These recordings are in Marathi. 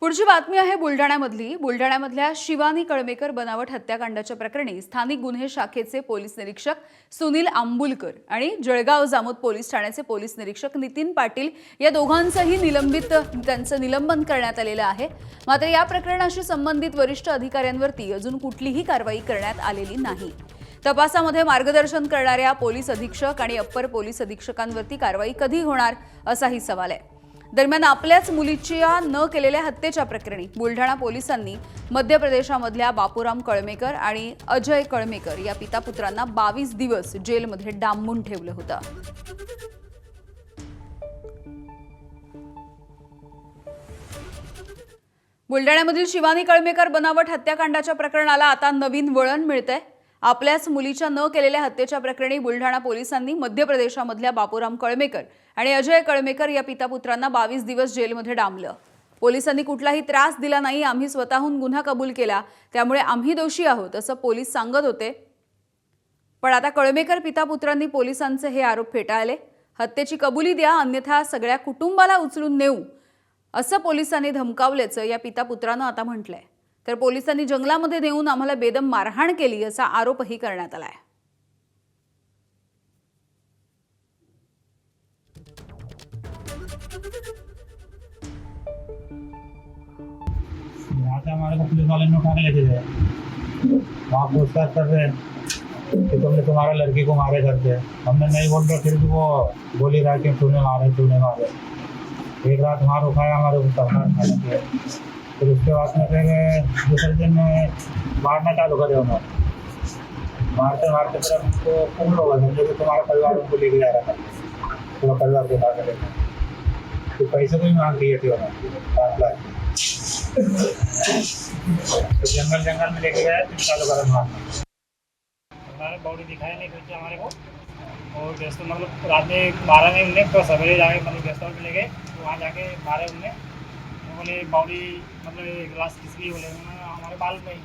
पुढची बातमी आहे बुलढाण्यामधल्या शिवानी कळमेकर बनावट हत्याकांडाच्या प्रकरणी स्थानिक गुन्हे शाखेचे पोलीस निरीक्षक सुनील आंबुलकर आणि जळगाव जामोद पोलीस ठाण्याचे पोलीस निरीक्षक नितीन पाटील या दोघांचंही निलंबन करण्यात आलेलं आहे। मात्र या प्रकरणाशी संबंधित वरिष्ठ अधिकाऱ्यांवरती अजून कुठलीही कारवाई करण्यात आलेली नाही। तपासामध्ये मार्गदर्शन करणाऱ्या पोलीस अधीक्षक आणि अप्पर पोलीस अधीक्षकांवरती कारवाई कधी होणार असाही सवाल आहे। दरम्यान आपल्याच मुलीच्या न केलेल्या हत्येच्या प्रकरणी बुलढाणा पोलिसांनी मध्य प्रदेशामधल्या बापूराम कळमेकर आणि अजय कळमेकर या पितापुत्रांना 22 दिवस जेलमध्ये डांबून ठेवलं होतं। बुलढाण्यामधील शिवानी कळमेकर बनावट हत्याकांडाच्या प्रकरणाला आता नवीन वळण मिळतंय। आपल्याच मुलीच्या न केलेल्या हत्येच्या प्रकरणी बुलढाणा पोलिसांनी मध्य प्रदेशामधल्या बापूराम कळमेकर आणि अजय कळमेकर या पितापुत्रांना 22 दिवस जेलमध्ये डांबलं। पोलिसांनी कुठलाही त्रास दिला नाही, आम्ही स्वतःहून गुन्हा कबूल केला, त्यामुळे आम्ही दोषी आहोत असं पोलीस सांगत होते। पण आता कळमेकर पितापुत्रांनी पोलिसांचे हे आरोप फेटाळले। हत्येची कबुली द्या, अन्यथा सगळ्या कुटुंबाला उचलून नेऊ असं पोलिसांनी धमकावल्याचं या पितापुत्रानं आता म्हटलंय। तर पोलिसांनी जंगलामध्ये नेऊन आम्हाला बेदम मारहाण केली असा आरोपही करण्यात आलाय। हमारे को पुलिस वाले ने उठा के लेके गए। वहाँ पूछताछ कर रहे हैं कि तुमने तुम्हारा लड़की को मारे करके। हमने नहीं बोल रहे, फिर भी वो बोली रहा कि तूने मारे। एक रात वहाँ रुकाया हमारे को खाने के। फिर उसके बाद में फिर दूसरे दिन मारना चालू करे उन्होंने। मारते फिर हमको पूर्ण होगा, समझे कि तुम्हारा परिवार उनको लेके जा रहा था, पूरा परिवार को उठा के तो पैसे को भी मांग दिए थे उन्होंने 5 लाख। तो जंगल में लेके गया, फिर चालू करा मारना। हमारे बॉडी दिखाया नहीं कुछ हमारे को, और गेस्ट मतलब रात में 12 में उन्हें तो सवेरे जाके मतलब गेस्ट हाउस में ले गए, तो वहाँ जाके मारे उन्हें। बोले बॉडी मतलब ग्लास किसकी बोले हमारे बाल में ही।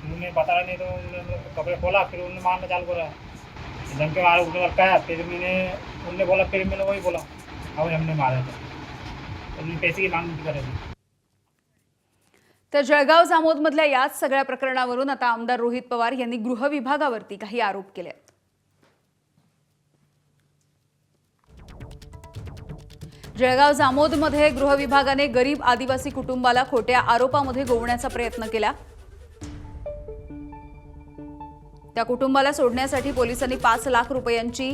उन्होंने बताया नहीं तो उन्होंने कपड़े खोला, फिर उन्होंने मारना चालू करा। जम के मारे उठने लगता है, फिर उन्होंने बोला, फिर मैंने वही बोला अब हमने मारा था, उन्होंने पैसे की मांग करे थी। तर जळगाव जामोदमधल्या याच सगळ्या प्रकरणावरून आता आमदार रोहित पवार यांनी गृह विभागावरती काही आरोप केले आहेत। जळगाव जामोदमध्ये गृह विभागाने गरीब आदिवासी कुटुंबाला खोट्या आरोपामध्ये गोवण्याचा प्रयत्न केला। त्या कुटुंबाला सोडण्यासाठी पोलिसांनी 5 लाख रुपयांची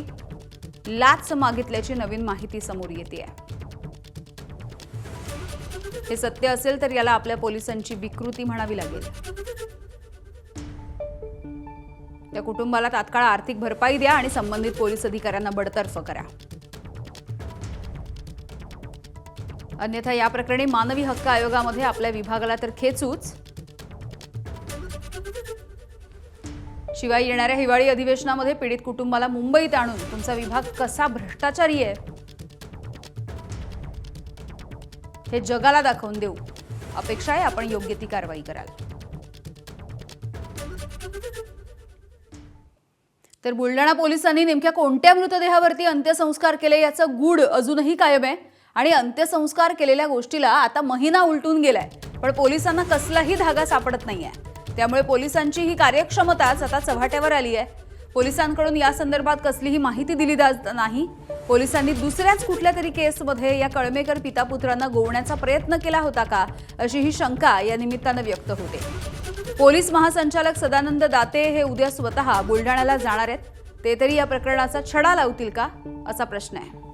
लाच मागितल्याची नवीन माहिती समोर येते आहे। हे सत्य असेल तर याला आपल्या पोलिसांची विकृती म्हणावी लागेल। त्या कुटुंबाला तात्काळ आर्थिक भरपाई द्या आणि संबंधित पोलीस अधिकाऱ्यांना बडतर्फ करा, अन्यथा या प्रकरणी मानवी हक्क आयोगामध्ये आपल्या विभागाला तर खेचूच। शिवाय येणाऱ्या हिवाळी अधिवेशनामध्ये पीडित कुटुंबाला मुंबईत आणून तुमचा विभाग कसा भ्रष्टाचारी आहे हे जगाला दाखवून देऊ। अपेक्षा आहे आपण योग्य ती कारवाई कराल। तर बुलढाणा पोलिसांनी नेमक्या कोणत्या मृतदेहावरती अंत्यसंस्कार केले याचं गूढ अजूनही कायम आहे आणि अंत्यसंस्कार केलेल्या गोष्टीला आता महिना उलटून गेलाय, पण पोलिसांना कसलाही धागा सापडत नाहीये। त्यामुळे पोलिसांची ही कार्यक्षमताच आता चव्हाट्यावर आली आहे। पोलिसांकडून या संदर्भात कसलीही माहिती दिली जात नाही। पोलिसांनी दुसऱ्याच कुठल्या तरी केसमध्ये या कळमेकर पितापुत्रांना गोवण्याचा प्रयत्न केला होता का अशी ही शंका या निमित्तानं व्यक्त होते। पोलीस महासंचालक सदानंद दाते हे उद्या स्वतः बुलढाण्याला जाणार आहेत, ते तरी या प्रकरणाचा छडा लावतील का असा प्रश्न आहे।